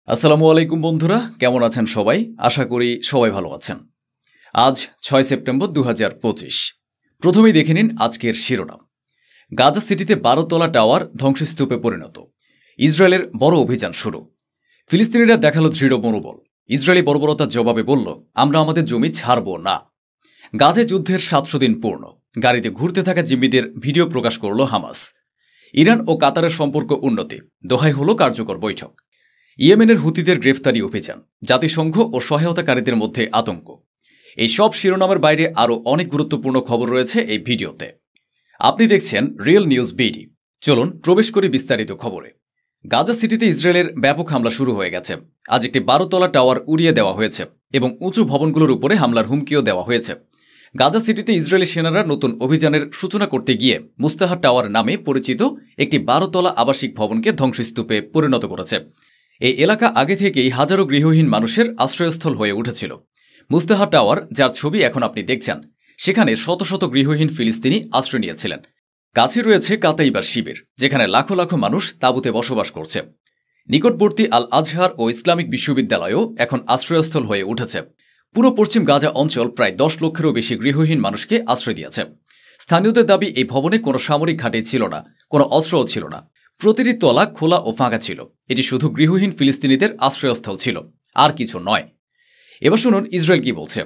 আসসালামু আলাইকুম বন্ধুরা, কেমন আছেন সবাই? আশা করি সবাই ভালো আছেন। আজ ৬ সেপ্টেম্বর ২০২৫। প্রথমেই দেখে নিন আজকের শিরোনাম। গাজা সিটিতে ১২ তলা টাওয়ার ধ্বংসস্তূপে পরিণত। ইসরায়েলের বড় অভিযান শুরু। ফিলিস্তিনিরা দেখালো দৃঢ় মনোবল। ইসরায়েলি বর্বরতার জবাবে বলল, আমরা আমাদের জমি ছাড়ব না। গাজায় যুদ্ধের ৭০০ দিন পূর্ণ। গাড়িতে ঘুরতে থাকা জিম্মিদের ভিডিও প্রকাশ করল হামাস। ইরান ও কাতারের সম্পর্ক উন্নতি, দোহায় হল কার্যকর বৈঠক। ইয়েমেনের হুতিদের গ্রেফতারি অভিযান, জাতিসংঘ ও সহায়তাকারীদের মধ্যে আতঙ্ক। এই সব শিরোনামের বাইরে আরও অনেক গুরুত্বপূর্ণ খবর রয়েছে এই ভিডিওতে। আপনি দেখছেন রিয়েল নিউজ বিডি। চলুন প্রবেশ করি বিস্তারিত খবরে। গাজা সিটিতে ইসরায়েলের ব্যাপক হামলা শুরু হয়ে গেছে। আজ একটি ১২ তলা টাওয়ার উড়িয়ে দেওয়া হয়েছে এবং উঁচু ভবনগুলোর উপরে হামলার হুমকিও দেওয়া হয়েছে। গাজা সিটিতে ইসরায়েলি সেনারা নতুন অভিযানের সূচনা করতে গিয়ে মুস্তাহা টাওয়ার নামে পরিচিত একটি ১২ তলা আবাসিক ভবনকে ধ্বংসস্তূপে পরিণত করেছে। এই এলাকা আগে থেকেই হাজারো গৃহহীন মানুষের আশ্রয়স্থল হয়ে উঠেছিল। মুস্তাহা টাওয়ার, যার ছবি এখন আপনি দেখছেন, সেখানে শত শত গৃহহীন ফিলিস্তিনি আশ্রয় নিয়েছিলেন। কাছে রয়েছে কাতাইবার শিবির, যেখানে লাখো লাখো মানুষ তাঁবুতে বসবাস করছে। নিকটবর্তী আল আজহার ও ইসলামিক বিশ্ববিদ্যালয়ও এখন আশ্রয়স্থল হয়ে উঠেছে। পুরো পশ্চিম গাজা অঞ্চল প্রায় ১০ লক্ষেরও বেশি গৃহহীন মানুষকে আশ্রয় দিয়েছে। স্থানীয়দের দাবি, এই ভবনে কোনো সামরিক ঘাঁটি ছিল না, কোনো অস্ত্রও ছিল না। প্রতিটি তলা খোলা ও ফাঁকা ছিল। এটি শুধু গৃহহীন ফিলিস্তিনিদের আশ্রয়স্থল ছিল, আর কিছু নয়। এবার শুনুন ইসরায়েল কি বলছে।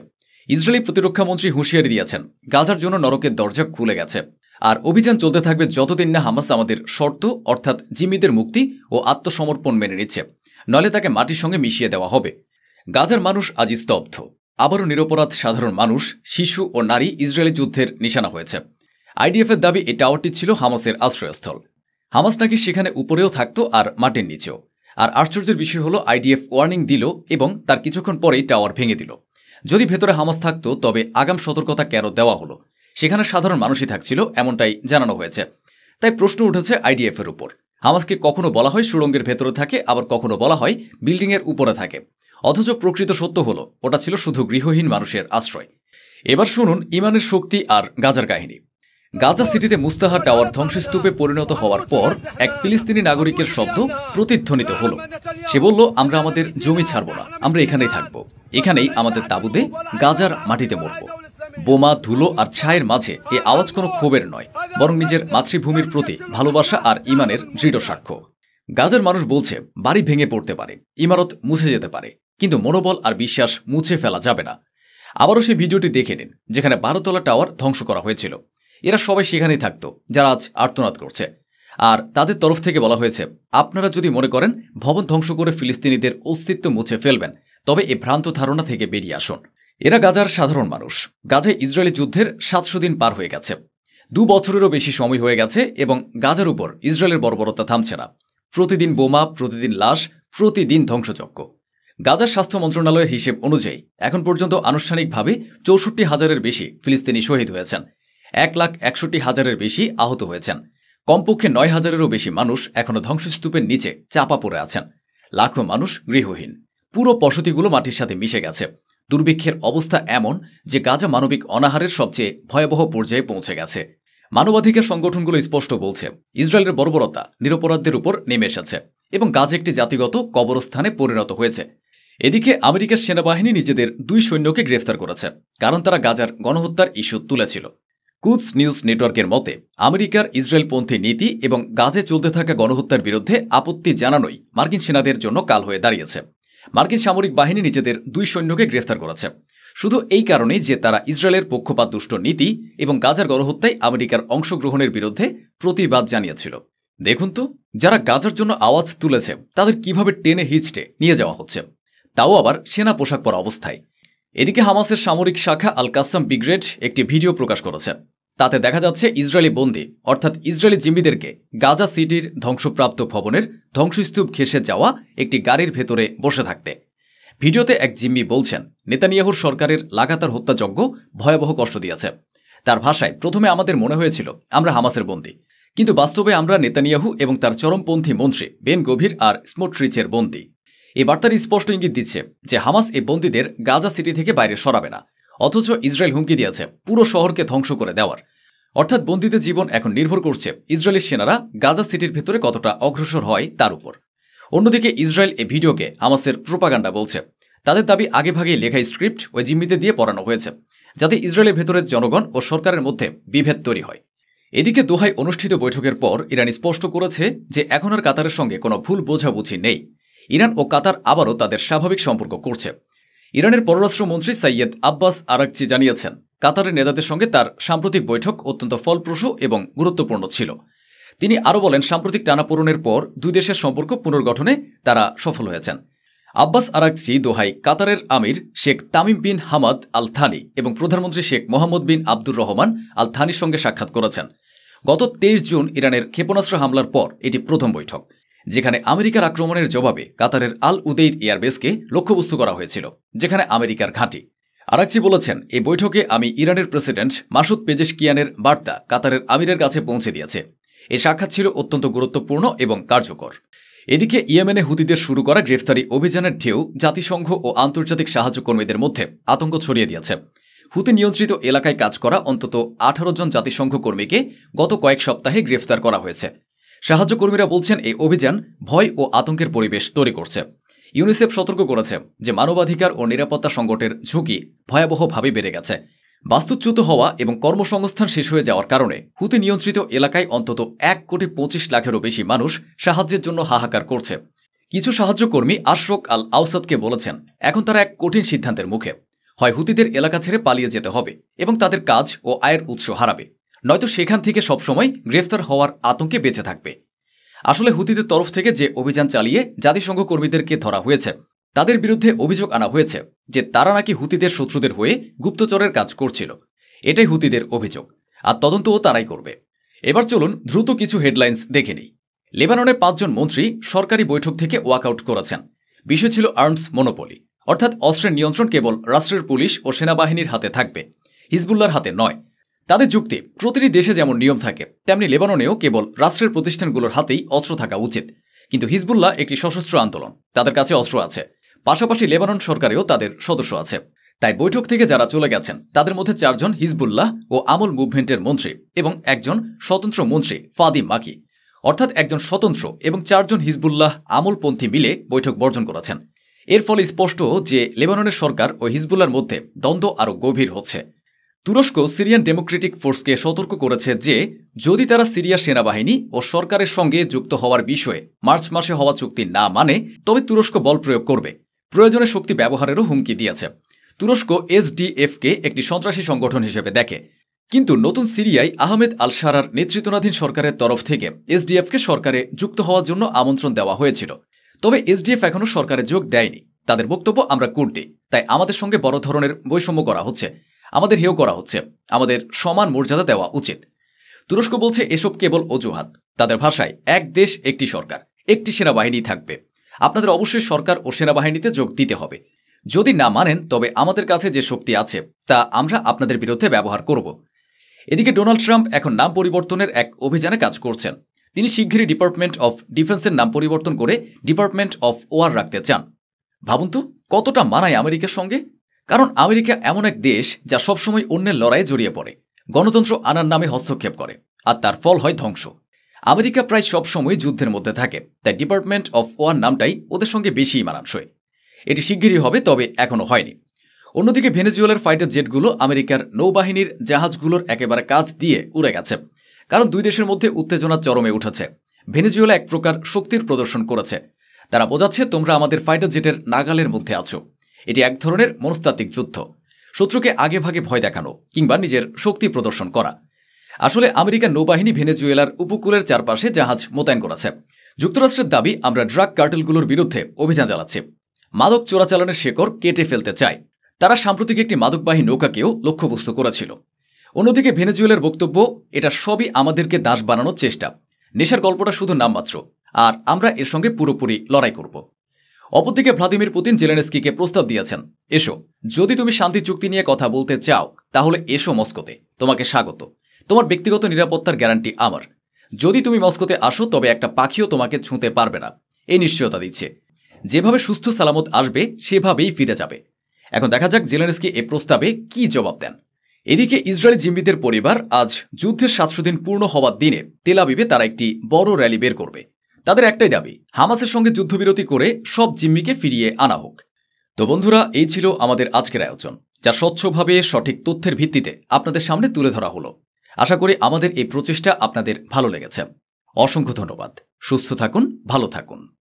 ইসরায়েলি প্রতিরক্ষামন্ত্রী হুঁশিয়ারি দিয়েছেন, গাজার জন্য নরকের দরজা খুলে গেছে, আর অভিযান চলতে থাকবে যতদিন না হামাস আমাদের শর্ত অর্থাৎ জিম্মিদের মুক্তি ও আত্মসমর্পণ মেনে নিচ্ছে, নইলে তাকে মাটির সঙ্গে মিশিয়ে দেওয়া হবে। গাজার মানুষ আজ স্তব্ধ। আবারও নিরপরাধ সাধারণ মানুষ, শিশু ও নারী ইসরায়েলি যুদ্ধের নিশানা হয়েছে। আইডিএফের দাবি, এই টাওয়ারটি ছিল হামাসের আশ্রয়স্থল। হামাস নাকি সেখানে উপরেও থাকতো আর মাটির নিচেও। আর আশ্চর্যের বিষয় হলো, আইডিএফ ওয়ার্নিং দিল এবং তার কিছুক্ষণ পরেই টাওয়ার ভেঙে দিল। যদি ভেতরে হামাস থাকতো, তবে আগাম সতর্কতা কেন দেওয়া হলো? সেখানে সাধারণ মানুষই থাকছিল, এমনটাই জানানো হয়েছে। তাই প্রশ্ন উঠেছে আইডিএফের উপর। হামাসকে কখনো বলা হয় সুড়ঙ্গের ভেতরে থাকে, আবার কখনো বলা হয় বিল্ডিংয়ের উপরে থাকে, অথচ প্রকৃত সত্য হলো ওটা ছিল শুধু গৃহহীন মানুষের আশ্রয়। এবার শুনুন ইমানের শক্তি আর গাজার কাহিনী। গাজা সিটিতে মুস্তাহা টাওয়ার ধ্বংসস্তূপে পরিণত হওয়ার পর এক ফিলিস্তিনি নাগরিকের শব্দ প্রতিধ্বনিত হল। সে বলল, আমরা আমাদের জমি ছাড়ব না, আমরা এখানেই থাকব, এখানেই আমাদের তাঁবুতে গাজার মাটিতে মরব। বোমা, ধুলো আর ছায়ের মাঝে এ আওয়াজ কোনো ক্ষোভের নয়, বরং নিজের মাতৃভূমির প্রতি ভালোবাসা আর ইমানের দৃঢ় সাক্ষ্য। গাজার মানুষ বলছে, বাড়ি ভেঙে পড়তে পারে, ইমারত মুছে যেতে পারে, কিন্তু মনোবল আর বিশ্বাস মুছে ফেলা যাবে না। আবারও সেই ভিডিওটি দেখে নিন, যেখানে ১২ তলা টাওয়ার ধ্বংস করা হয়েছিল। এরা সবাই সেখানেই থাকত, যারা আজ আর্তনাদ করছে। আর তাদের তরফ থেকে বলা হয়েছে, আপনারা যদি মনে করেন ভবন ধ্বংস করে ফিলিস্তিনিদের অস্তিত্ব মুছে ফেলবেন, তবে এই ভ্রান্ত ধারণা থেকে বেরিয়ে আসুন। এরা গাজার সাধারণ মানুষ। গাজায় ইসরায়েলি যুদ্ধের ৭০০ দিন পার হয়ে গেছে। ২ বছরেরও বেশি সময় হয়ে গেছে এবং গাজার উপর ইসরায়েলের বর্বরতা থামছে না। প্রতিদিন বোমা, প্রতিদিন লাশ, প্রতিদিন ধ্বংসযজ্ঞ। গাজার স্বাস্থ্য মন্ত্রণালয়ের হিসেব অনুযায়ী এখন পর্যন্ত আনুষ্ঠানিকভাবে ৬৪,০০০-এর বেশি ফিলিস্তিনি শহীদ হয়েছেন। ১,৬১,০০০-এর বেশি আহত হয়েছেন। কমপক্ষে ৯,০০০-এরও বেশি মানুষ এখনও ধ্বংসস্তূপের নিচে চাপা পড়ে আছেন। লাখো মানুষ গৃহহীন। পুরো বসতিগুলো মাটির সাথে মিশে গেছে। দুর্ভিক্ষের অবস্থা এমন যে গাজা মানবিক অনাহারের সবচেয়ে ভয়াবহ পর্যায়ে পৌঁছে গেছে। মানবাধিকার সংগঠনগুলো স্পষ্ট বলছে, ইসরায়েলের বর্বরতা নিরপরাধদের উপর নেমে এসেছে এবং গাজা একটি জাতিগত কবরস্থানে পরিণত হয়েছে। এদিকে আমেরিকার সেনাবাহিনী নিজেদের ২ সৈন্যকে গ্রেফতার করেছে, কারণ তারা গাজার গণহত্যার ইস্যু তুলেছিল। কুদস নিউজ নেটওয়ার্কের মতে, আমেরিকার ইসরায়েলপন্থী নীতি এবং গাজে চলতে থাকা গণহত্যার বিরুদ্ধে আপত্তি জানানোই মার্কিন সেনাদের জন্য কাল হয়ে দাঁড়িয়েছে। মার্কিন সামরিক বাহিনী নিজেদের ২ সৈন্যকে গ্রেফতার করেছে, শুধু এই কারণেই যে তারা ইসরায়েলের পক্ষপাতদুষ্ট নীতি এবং গাজার গণহত্যায় আমেরিকার অংশগ্রহণের বিরুদ্ধে প্রতিবাদ জানিয়েছিল। দেখুন তো, যারা গাজার জন্য আওয়াজ তুলেছে তাদের কিভাবে টেনে হিচড়ে নিয়ে যাওয়া হচ্ছে, তাও আবার সেনা পোশাক পরা অবস্থায়। এদিকে হামাসের সামরিক শাখা আল কাসাম ব্রিগেড একটি ভিডিও প্রকাশ করেছে। তাতে দেখা যাচ্ছে ইসরায়েলি বন্দী অর্থাৎ ইসরায়েলি জিম্মিদেরকে গাজা সিটির ধ্বংসপ্রাপ্ত ভবনের ধ্বংসস্তূপ ঘেঁষে যাওয়া একটি গাড়ির ভেতরে বসে থাকতে। ভিডিওতে এক জিম্মি বলছেন, নেতানিয়াহুর সরকারের লাগাতার হত্যাযজ্ঞ ভয়াবহ কষ্ট দিয়েছে। তার ভাষায়, প্রথমে আমাদের মনে হয়েছিল আমরা হামাসের বন্দী, কিন্তু বাস্তবে আমরা নেতানিয়াহু এবং তার চরমপন্থী মন্ত্রী বেন গভির আর স্মোট্রিচের বন্দী। এই বার্তার স্পষ্ট ইঙ্গিত দিচ্ছে যে হামাস এই বন্দীদের গাজা সিটি থেকে বাইরে সরাবে না, অথচ ইসরায়েল হুমকি দিয়েছে পুরো শহরকে ধ্বংস করে দেওয়ার। অর্থাৎ বন্দীদের জীবন এখন নির্ভর করছে ইসরায়েলি সেনারা গাজা সিটির ভেতরে কতটা অগ্রসর হয় তার উপর। অন্যদিকে ইসরায়েল এই ভিডিওকে হামাসের প্রোপাগান্ডা বলছে। তাদের দাবি আগেভাগেই লেখা স্ক্রিপ্ট ওই জিম্মিদের দিয়ে পড়ানো হয়েছে, যাতে ইসরায়েলের ভেতরের জনগণ ও সরকারের মধ্যে বিভেদ তৈরি হয়। এদিকে দোহায় অনুষ্ঠিত বৈঠকের পর ইরান স্পষ্ট করেছে যে এখন আর কাতারের সঙ্গে কোনো ভুল বোঝাবুঝি নেই। ইরান ও কাতার আবারও তাদের স্বাভাবিক সম্পর্ক করছে। ইরানের পররাষ্ট্রমন্ত্রী সৈয়দ আব্বাস আরাকচি জানিয়েছেন, কাতারের নেতাদের সঙ্গে তার সাম্প্রতিক বৈঠক অত্যন্ত ফলপ্রসূ এবং গুরুত্বপূর্ণ ছিল। তিনি আরও বলেন, সাম্প্রতিক টানাপোড়েনের পর দুই দেশের সম্পর্ক পুনর্গঠনে তারা সফল হয়েছেন। আব্বাস আরাকচি দোহায় কাতারের আমির Sheikh Tamim bin Hamad Al Thani এবং প্রধানমন্ত্রী শেখ মোহাম্মদ বিন আব্দুর রহমান আল থানির সঙ্গে সাক্ষাৎ করেছেন। গত 23 জুন ইরানের ক্ষেপণাস্ত্র হামলার পর এটি প্রথম বৈঠক, যেখানে আমেরিকার আক্রমণের জবাবে কাতারের আল উদেইদ এয়ারবেসকে লক্ষ্যবস্তু করা হয়েছিল, যেখানে আমেরিকার ঘাঁটি। আরাকচি বলেছেন, এই বৈঠকে আমি ইরানের প্রেসিডেন্ট মাসুদ পেজেশকিয়ানের বার্তা কাতারের আমিরের কাছে পৌঁছে দিয়েছে। এই সাক্ষাৎ ছিল অত্যন্ত গুরুত্বপূর্ণ এবং কার্যকর। এদিকে ইয়েমেনে হুতিদের শুরু করা গ্রেফতারি অভিযানের ঢেউ জাতিসংঘ ও আন্তর্জাতিক সাহায্য কর্মীদের মধ্যে আতঙ্ক ছড়িয়ে দিয়েছে। হুতি নিয়ন্ত্রিত এলাকায় কাজ করা অন্তত 18 জন জাতিসংঘ কর্মীকে গত কয়েক সপ্তাহে গ্রেফতার করা হয়েছে। সাহায্য কর্মীরা বলছেন, এই অভিযান ভয় ও আতঙ্কের পরিবেশ তৈরি করছে। ইউনিসেফ সতর্ক করেছে যে মানবাধিকার ও নিরাপত্তা সংকটের ঝুঁকি ভয়াবহভাবে বেড়ে গেছে। বাস্তুচ্যুত হওয়া এবং কর্মসংস্থান শেষ হয়ে যাওয়ার কারণে হুতি নিয়ন্ত্রিত এলাকায় অন্তত 1,25,00,000-এরও বেশি মানুষ সাহায্যের জন্য হাহাকার করছে। কিছু সাহায্যকর্মী আশরক আল আউসাদকে বলেছেন, এখন তারা এক কঠিন সিদ্ধান্তের মুখে। হয় হুতিদের এলাকা ছেড়ে পালিয়ে যেতে হবে এবং তাদের কাজ ও আয়ের উৎস হারাবে, নয়তো সেখান থেকে সবসময় গ্রেফতার হওয়ার আতঙ্কে বেঁচে থাকবে। আসলে হুতিদের তরফ থেকে যে অভিযান চালিয়ে জাতিসংঘ কর্মীদেরকে ধরা হয়েছে, তাদের বিরুদ্ধে অভিযোগ আনা হয়েছে যে তারা নাকি হুতিদের শত্রুদের হয়ে গুপ্তচরের কাজ করছিল। এটাই হুতিদের অভিযোগ, আর তদন্তও তারাই করবে। এবার চলুন দ্রুত কিছু হেডলাইন্স দেখে নিই। লেবাননে 5 জন মন্ত্রী সরকারি বৈঠক থেকে ওয়াকআউট করেছেন। বিষয় ছিল আর্মস মনোপলি, অর্থাৎ অস্ত্রের নিয়ন্ত্রণ কেবল রাষ্ট্রের পুলিশ ও সেনাবাহিনীর হাতে থাকবে, হিজবুল্লাহর হাতে নয়। তাদের যুক্তি, প্রতিটি দেশে যেমন নিয়ম থাকে তেমনি লেবাননেও কেবল রাষ্ট্রের প্রতিষ্ঠানগুলোর হাতেই অস্ত্র থাকা উচিত। কিন্তু হিজবুল্লাহ একটি সশস্ত্র আন্দোলন, তাদের কাছে অস্ত্র আছে। পাশাপাশি লেবানন সরকারেও তাদের সদস্য আছে। তাই বৈঠক থেকে যারা চলে গেছেন তাদের মধ্যে 4 জন হিজবুল্লাহ ও আমল মুভমেন্টের মন্ত্রী এবং একজন স্বতন্ত্র মন্ত্রী ফাদি মাকি, অর্থাৎ একজন স্বতন্ত্র এবং 4 জন হিজবুল্লাহ আমলপন্থী মিলে বৈঠক বর্জন করেছেন। এর ফলে স্পষ্ট যে লেবাননের সরকার ও হিজবুল্লাহর মধ্যে দ্বন্দ্ব আরও গভীর হচ্ছে। তুরস্ক সিরিয়ান ডেমোক্রেটিক ফোর্সকে সতর্ক করেছে যে যদি তারা সিরিয়া সেনাবাহিনী ও সরকারের সঙ্গে যুক্ত হওয়ার বিষয়ে মার্চ মাসে হওয়া চুক্তি না মানে, তবে তুরস্ক বল প্রয়োগ করবে। প্রয়োজনে শক্তি ব্যবহারেরও হুমকি দিয়েছে। তুরস্ক এসডিএফকে একটি সন্ত্রাসী সংগঠন হিসেবে দেখে, কিন্তু নতুন সিরিয়ায় আহমেদ আল শারার নেতৃত্বাধীন সরকারের তরফ থেকে এসডিএফকে সরকারে যুক্ত হওয়ার জন্য আমন্ত্রণ দেওয়া হয়েছিল। তবে এসডিএফ এখনও সরকারে যোগ দেয়নি। তাদের বক্তব্য, আমরা কুর্দি, তাই আমাদের সঙ্গে বড় ধরনের বৈষম্য করা হচ্ছে, আমাদের হেয় করা হচ্ছে, আমাদের সমান মর্যাদা দেওয়া উচিত। তুরস্ক বলছে এসব কেবল অজুহাত। তাদের ভাষায়, এক দেশ একটি সরকার, একটি সেনাবাহিনী থাকবে। আপনাদের অবশ্যই সরকার ও সেনাবাহিনীতে যোগ দিতে হবে। যদি না মানেন তবে আমাদের কাছে যে শক্তি আছে তা আমরা আপনাদের বিরুদ্ধে ব্যবহার করব। এদিকে ডোনাল্ড ট্রাম্প এখন নাম পরিবর্তনের এক অভিযানে কাজ করছেন। তিনি শিগগিরই ডিপার্টমেন্ট অফ ডিফেন্সের নাম পরিবর্তন করে ডিপার্টমেন্ট অফ ওয়ার রাখতে চান। ভাবুন তো কতটা মানায় আমেরিকার সঙ্গে। কারণ আমেরিকা এমন এক দেশ যা সবসময় অন্যের লড়াইয়ে জড়িয়ে পড়ে, গণতন্ত্র আনার নামে হস্তক্ষেপ করে, আর তার ফল হয় ধ্বংস। আমেরিকা প্রায় সবসময় যুদ্ধের মধ্যে থাকে, তাই ডিপার্টমেন্ট অফ ওয়ার নামটাই ওদের সঙ্গে বেশি মানানসই। এটি শিগগিরই হবে, তবে এখনও হয়নি। অন্যদিকে ভেনেজুয়েলার ফাইটার জেটগুলো আমেরিকার নৌবাহিনীর জাহাজগুলোর একেবারে কাছ দিয়ে উড়ে গেছে, কারণ দুই দেশের মধ্যে উত্তেজনা চরমে উঠেছে। ভেনেজুয়েলা এক প্রকার শক্তির প্রদর্শন করেছে। তারা বোঝাচ্ছে, তোমরা আমাদের ফাইটার জেটের নাগালের মধ্যে আছো। এটি এক ধরনের মনস্তাত্ত্বিক যুদ্ধ, শত্রুকে আগে ভাগে ভয় দেখানো কিংবা নিজের শক্তি প্রদর্শন করা। আসলে আমেরিকার নৌবাহিনী ভেনেজুয়েলার উপকূলের চারপাশে জাহাজ মোতায়েন করেছে। যুক্তরাষ্ট্রের দাবি, আমরা ড্রাগ কার্টেলগুলোর বিরুদ্ধে অভিযান চালাচ্ছি, মাদক চোরাচালানের শেকড় কেটে ফেলতে চাই। তারা সাম্প্রতিক একটি মাদকবাহী নৌকাকেও লক্ষ্যবস্তু করেছিল। অন্যদিকে ভেনেজুয়েলার বক্তব্য, এটা সবই আমাদেরকে দাস বানানোর চেষ্টা, নেশার গল্পটা শুধু নামমাত্র, আর আমরা এর সঙ্গে পুরোপুরি লড়াই করব। অপরদিকে ভ্লাদিমির পুতিন জেলেনস্কিকে প্রস্তাব দিয়েছেন, এসো, যদি তুমি শান্তি চুক্তি নিয়ে কথা বলতে চাও তাহলে এসো মস্কোতে, তোমাকে স্বাগত। তোমার ব্যক্তিগত নিরাপত্তার গ্যারান্টি আমার। যদি তুমি মস্কোতে আসো তবে একটা পাখিও তোমাকে ছুঁতে পারবে না, এই নিশ্চয়তা দিচ্ছে। যেভাবে সুস্থ সালামত আসবে সেভাবেই ফিরে যাবে। এখন দেখা যাক জেলেনস্কি এ প্রস্তাবে কি জবাব দেন। এদিকে ইসরায়েলি জিম্মিদের পরিবার আজ যুদ্ধের 700 দিন পূর্ণ হওয়ার দিনে তেল আবিবে তারা একটি বড় র্যালি বের করবে। তাদের একটাই দাবি, হামাসের সঙ্গে যুদ্ধবিরতি করে সব জিম্মিকে ফিরিয়ে আনা হোক। তো বন্ধুরা, এই ছিল আমাদের আজকের আয়োজন, যা স্বচ্ছভাবে সঠিক তথ্যের ভিত্তিতে আপনাদের সামনে তুলে ধরা হলো। আশা করি আমাদের এই প্রচেষ্টা আপনাদের ভালো লেগেছে। অসংখ্য ধন্যবাদ। সুস্থ থাকুন, ভালো থাকুন।